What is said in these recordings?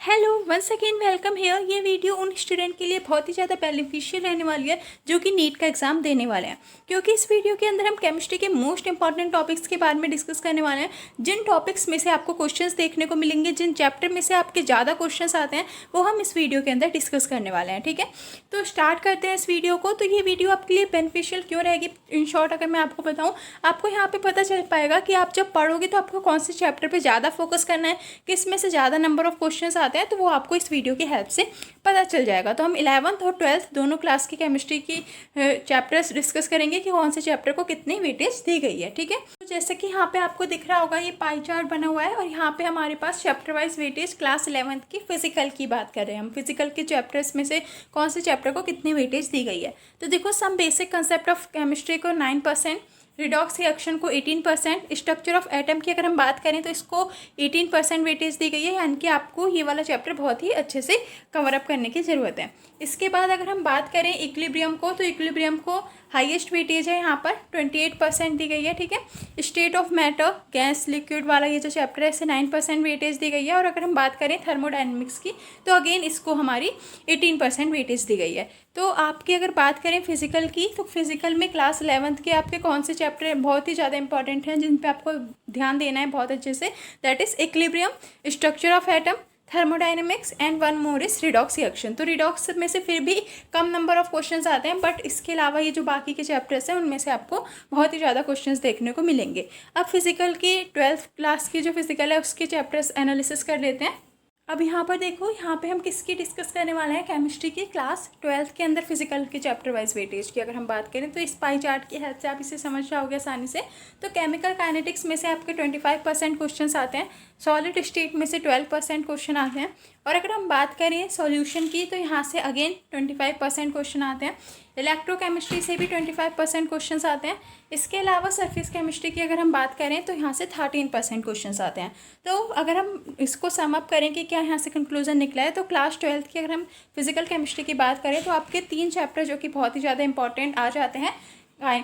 Hello once again welcome here. ये video उन student के लिए बहुत ही ज़्यादा बेनिफिशियल रहने वाली है जो कि नीट का एग्जाम देने वाले हैं, क्योंकि इस वीडियो के अंदर हम केमिस्ट्री के मोस्ट इंपॉर्टेंट टॉपिक्स के बारे में डिस्कस करने वाले हैं। जिन टॉपिक्स में से आपको क्वेश्चंस देखने को मिलेंगे, जिन चैप्टर में से आपके ज़्यादा क्वेश्चंस आते हैं, वो हम इस वीडियो के अंदर डिस्कस करने वाले हैं। ठीक है, तो स्टार्ट करते हैं इस वीडियो को। तो ये वीडियो आपके लिए बेनिफिशियल क्यों रहेगी, इन शॉर्ट अगर मैं आपको बताऊँ, आपको यहाँ पर पता चल पाएगा कि आप जब पढ़ोगे तो आपको कौन से चैप्टर पर ज़्यादा फोकस करना है, किस में से ज़्यादा नंबर ऑफ क्वेश्चन आते हैं, तो वो आपको इस वीडियो की हेल्प से पता चल जाएगा। तो हम 11th और 12th दोनों क्लास की केमिस्ट्री की चैप्टर्स डिस्कस करेंगे कि कौन से चैप्टर को कितनी वेटेज दी गई है। ठीक है, तो जैसे कि यहाँ पे आपको दिख रहा होगा, ये पाई चार्ट बना हुआ है और यहाँ पे हमारे पास chapter wise weightage class 11th की फिजिकल की बात कर रहे हैं। हम फिजिकल के चैप्टर्स में से कौन से चैप्टर को कितनी वेटेज दी गई है। तो देखो, some basic concept of chemistry को 9%, रिडॉक्स रिएक्शन को 18%, स्ट्रक्चर ऑफ एटम की अगर हम बात करें तो इसको 18% वेटेज दी गई है, यानी कि आपको ये वाला चैप्टर बहुत ही अच्छे से कवर अप करने की ज़रूरत है। इसके बाद अगर हम बात करें इक्विलिब्रियम को, तो इक्विलिब्रियम को हाईएस्ट वेटेज है, यहाँ पर 28% दी गई है। ठीक है, state of matter, gas liquid वाला ये जो चैप्टर है, इसे 9% वेटेज दी गई है। और अगर हम बात करें थर्मोडायनेमिक्स की, तो अगेन इसको हमारी 18% वेटेज दी गई है। तो आपकी अगर बात करें फिजिकल की, तो फिजिकल में क्लास 11th के आपके कौन से चैप्टर बहुत ही ज़्यादा इंपॉर्टेंट हैं, जिन पे आपको ध्यान देना है बहुत अच्छे से, that is equilibrium, structure of atom, thermodynamics and one more is redox reaction. तो रिडॉक्स में से फिर भी कम नंबर ऑफ क्वेश्चंस आते हैं, बट इसके अलावा ये जो बाकी के चैप्टर्स हैं उनमें से आपको बहुत ही ज़्यादा क्वेश्चंस देखने को मिलेंगे। अब फिजिकल की 12th क्लास की जो फिजिकल है उसके चैप्टर्स एनालिसिस कर लेते हैं। अब यहाँ पर देखो, यहाँ पे हम किसकी डिस्कस करने वाले हैं, केमिस्ट्री की क्लास 12th के अंदर फिजिकल के चैप्टर वाइज वेटेज की अगर हम बात करें, तो इस पाई चार्ट की हेल्प से आप इसे समझ जाओगे आसानी से। तो केमिकल काइनेटिक्स में से आपके 25% क्वेश्चन आते हैं, सॉलिड स्टेट में से 12% क्वेश्चन आते हैं, और अगर हम बात करें सॉल्यूशन की, तो यहाँ से अगेन 25% क्वेश्चन आते हैं। इलेक्ट्रोकेमिस्ट्री से भी 25% क्वेश्चंस आते हैं। इसके अलावा सरफेस केमिस्ट्री की अगर हम बात करें तो यहाँ से 13% क्वेश्चंस आते हैं। तो अगर हम इसको सम अप करें कि क्या यहाँ से कंक्लूजन निकला है, तो क्लास 12th की अगर हम फिजिकल केमिस्ट्री की बात करें तो आपके 3 चैप्टर जो कि बहुत ही ज़्यादा इंपॉर्टेंट आ जाते हैं,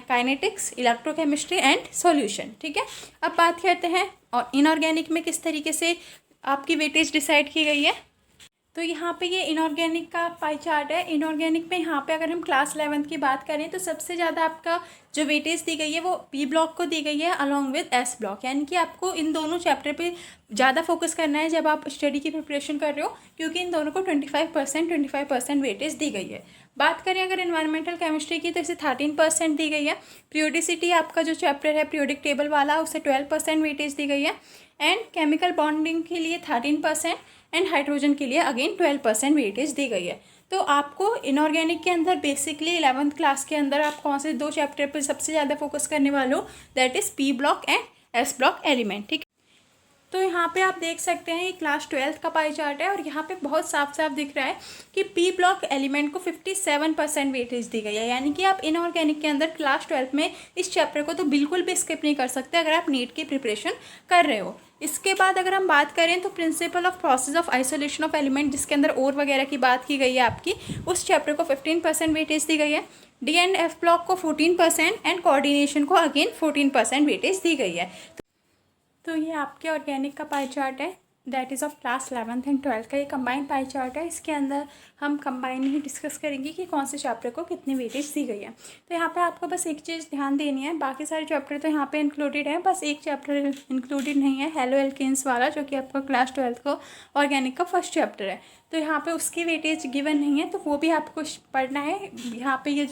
काइनेटिक्स, इलेक्ट्रोकेमिस्ट्री एंड सॉल्यूशन। ठीक है, अब बात करते हैं और इनऑर्गेनिक में किस तरीके से आपकी वेटेज डिसाइड की गई है। तो यहाँ पे ये इनऑर्गेनिक का पाई चार्ट है। इनऑर्गेनिक में यहाँ पे अगर हम क्लास 11th की बात करें तो सबसे ज़्यादा आपका जो वेटेज दी गई है वो पी ब्लॉक को दी गई है अलॉन्ग विद एस ब्लॉक, यानी कि आपको इन दोनों चैप्टर पे ज़्यादा फोकस करना है जब आप स्टडी की प्रिपरेशन कर रहे हो, क्योंकि इन दोनों को 25% वेटेज दी गई है। बात करें अगर एनवायरमेंटल केमिस्ट्री की, तो इसे 13% दी गई है। पीरियोडिसिटी आपका जो चैप्टर है पीरियोडिक टेबल वाला, उसे 12% वेटेज दी गई है। एंड केमिकल बॉन्डिंग के लिए 13% एंड हाइड्रोजन के लिए अगेन 12% वेटेज दी गई है। तो आपको इनऑर्गेनिक के अंदर बेसिकली 11th क्लास के अंदर आप कौन से 2 चैप्टर पर सबसे ज़्यादा फोकस करने वाले हो, that is P block and S block element. ठीक है, तो यहाँ पे आप देख सकते हैं ये क्लास 12th का पाई चार्ट है और यहाँ पे बहुत साफ साफ दिख रहा है कि पी ब्लॉक एलिमेंट को 57% वेटेज दी गई है, यानी कि आप इनऑर्गेनिक के अंदर क्लास 12th में इस चैप्टर को तो बिल्कुल भी स्किप नहीं कर सकते अगर आप नीट की प्रिपरेशन कर रहे हो। इसके बाद अगर हम बात करें तो principle of process of isolation of element, जिसके अंदर और वगैरह की बात की गई है आपकी, उस चैप्टर को 15% वेटेज दी गई है। डी एंड एफ ब्लॉक को 14% एंड कोऑर्डिनेशन को अगेन 14% वेटेज दी गई है। तो ये आपके ऑर्गेनिक का पाई चार्ट है, that is of class 11th and 12th का। ये कंबाइंड पाई चार्ट है, इसके अंदर हम कंबाइन ही डिस्कस करेंगे कि कौन से चैप्टर को कितनी वेटेज दी गई है। तो यहाँ पे आपको बस एक चीज़ ध्यान देनी है, बाकी सारे चैप्टर तो यहाँ पे इंक्लूडेड है, बस एक चैप्टर इंक्लूडेड नहीं है, हेलो एल्केन्स वाला, जो कि आपका क्लास 12th को ऑर्गेनिक का फर्स्ट चैप्टर है। तो यहाँ पे उसकी वेटेज गिवन नहीं है, तो वो भी आपको पढ़ना है। यहाँ पे ये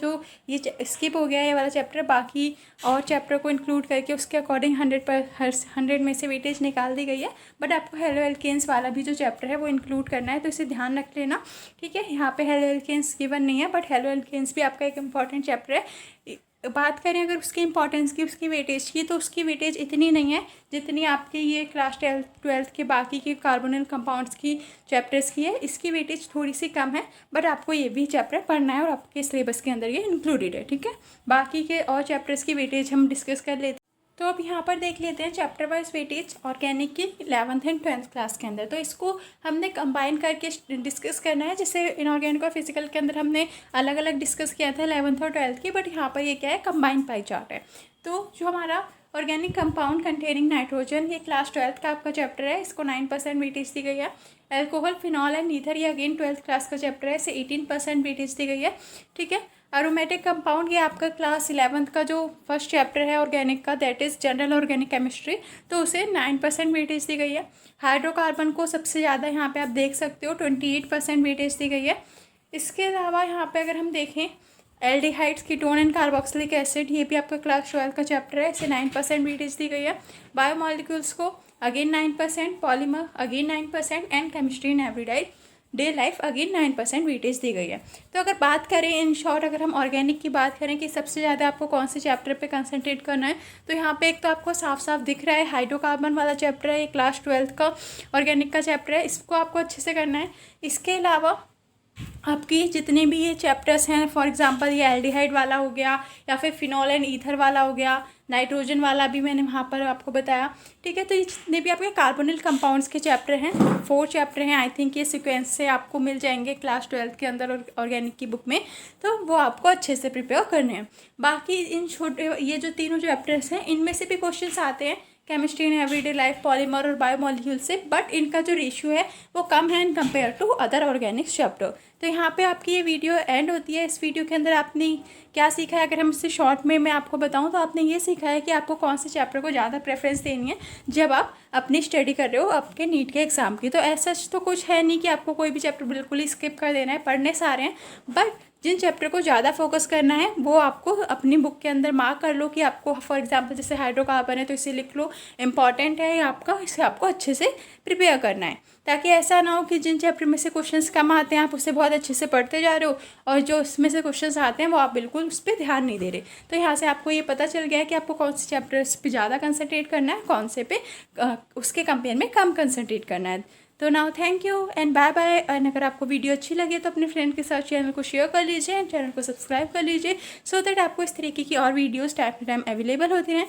स्किप हो गया है ये वाला चैप्टर, बाकी और चैप्टर को इंक्लूड करके उसके अकॉर्डिंग 100 में से वेटेज निकाल दी गई है। बट आपको हेलो एल्केन्स वाला भी जो चैप्टर है वो इंक्लूड करना है, तो इसे ध्यान रख लेना। ठीक है, यहाँ पे हेलो एल्केन्स गिवन नहीं है, बट हेलो एल्केन्स भी आपका एक इम्पॉर्टेंट चैप्टर है। बात करें अगर उसकी इंपॉर्टेंस की, उसकी वेटेज की, तो उसकी वेटेज इतनी नहीं है जितनी आपके ये क्लास 12th के बाकी के कार्बोनिल कंपाउंड्स की चैप्टर्स की है। इसकी वेटेज थोड़ी सी कम है, बट आपको ये भी चैप्टर पढ़ना है और आपके सिलेबस के अंदर ये इंक्लूडेड है। ठीक है, बाकी के और चैप्टर्स की वेटेज हम डिस्कस कर लेते हैं। तो अब यहाँ पर देख लेते हैं चैप्टर वाइज वेटेज ऑर्गेनिक की 11th एंड 12th क्लास के अंदर। तो इसको हमने कंबाइन करके डिस्कस करना है, जैसे इनऑर्गेनिक और फिजिकल के अंदर हमने अलग अलग डिस्कस किया था 11th और 12th की, बट यहाँ पर ये क्या है, कंबाइंड पाई चार्ट है। तो जो हमारा ऑर्गेनिक कंपाउंड कंटेनिंग नाइट्रोजन, ये क्लास 12th का आपका चैप्टर है, इसको 9% वेटेज दी गई है। अल्कोहल, फिनॉल एंड ईथर, ये अगेन 12th क्लास का चैप्टर है, इसे 18% वेटेज दी गई है। ठीक है। एरोमेटिक कंपाउंड, ये आपका क्लास 11th का जो फर्स्ट चैप्टर है ऑर्गेनिक का, that is general organic chemistry, तो उसे 9% वेटेज दी गई है। हाइड्रोकार्बन को सबसे ज़्यादा यहाँ पे आप देख सकते हो 28% वेटेज दी गई है। इसके अलावा यहाँ पे अगर हम देखें aldehydes, ketone and carboxylic acid, ये भी आपका क्लास 12 का चैप्टर है, इसे 9% वेटेज दी गई है। बायोमॉलिक्यूल्स को again 9%, polymer again 9% and chemistry in everyday day life again 9% weightage दी गई है। तो अगर बात करें इन शॉर्ट, अगर हम ऑर्गेनिक की बात करें कि सबसे ज़्यादा आपको कौन से चैप्टर पे कंसंट्रेट करना है, तो यहाँ पे एक तो आपको साफ साफ दिख रहा है हाइड्रोकार्बन वाला चैप्टर है, ये क्लास 12 का ऑर्गेनिक का चैप्टर है, इसको आपको अच्छे से करना है। इसके अलावा आपकी जितने भी ये चैप्टर्स हैं, फॉर एग्जांपल ये एल्डिहाइड वाला हो गया, या फिर फिनॉल एंड ईथर वाला हो गया, नाइट्रोजन वाला भी मैंने वहाँ पर आपको बताया। ठीक है। तो ये जितने भी आपके कार्बोनिल कंपाउंड्स के चैप्टर हैं, 4 चैप्टर हैं, आई थिंक ये सीक्वेंस से आपको मिल जाएंगे क्लास 12 के अंदर ऑर्गेनिक की बुक में, तो वो आपको अच्छे से प्रिपेयर करने हैं। बाकी इन छोटे ये जो तीनों चैप्टर्स हैं, इनमें से भी क्वेश्चंस आते हैं chemistry in everyday life, polymer और बायोमॉलिक्यूल से, बट इनका जो रेशियो है वो कम है in compare to other organic chapter. तो यहाँ पे आपकी ये वीडियो एंड होती है। इस वीडियो के अंदर आपने क्या सीखा है, अगर हम इससे शॉर्ट में मैं आपको बताऊँ तो आपने ये सीखा है कि आपको कौन से चैप्टर को ज़्यादा प्रेफरेंस देनी है जब आप अपनी स्टडी कर रहे हो आपके नीट के एग्ज़ाम की। तो ऐसा तो कुछ है नहीं कि आपको कोई भी चैप्टर बिल्कुल ही स्किप कर देना है, पढ़ने सारे हैं, बट जिन चैप्टर को ज़्यादा फोकस करना है वो आपको अपनी बुक के अंदर मार्क कर लो कि आपको फॉर एग्जांपल जैसे हाइड्रोकार्बन है तो इसे लिख लो, इंपॉर्टेंट है ये आपका, इसे आपको अच्छे से प्रिपेयर करना है, ताकि ऐसा ना हो कि जिन चैप्टर में से क्वेश्चंस कम आते हैं आप उससे बहुत अच्छे से पढ़ते जा रहे हो और जो उसमें से क्वेश्चंस आते हैं वो आप बिल्कुल उस पर ध्यान नहीं दे रहे। तो यहाँ से आपको ये पता चल गया है कि आपको कौन से चैप्टर्स पे ज़्यादा कंसंट्रेट करना है, कौन से पे उसके कंपेयर में कम कंसंट्रेट करना है। तो now thank you and bye bye. And अगर आपको वीडियो अच्छी लगे तो अपने फ्रेंड के साथ चैनल को शेयर कर लीजिए एंड चैनल को सब्सक्राइब कर लीजिए, सो दैट आपको इस तरीके की और videos time to time available होती रहें।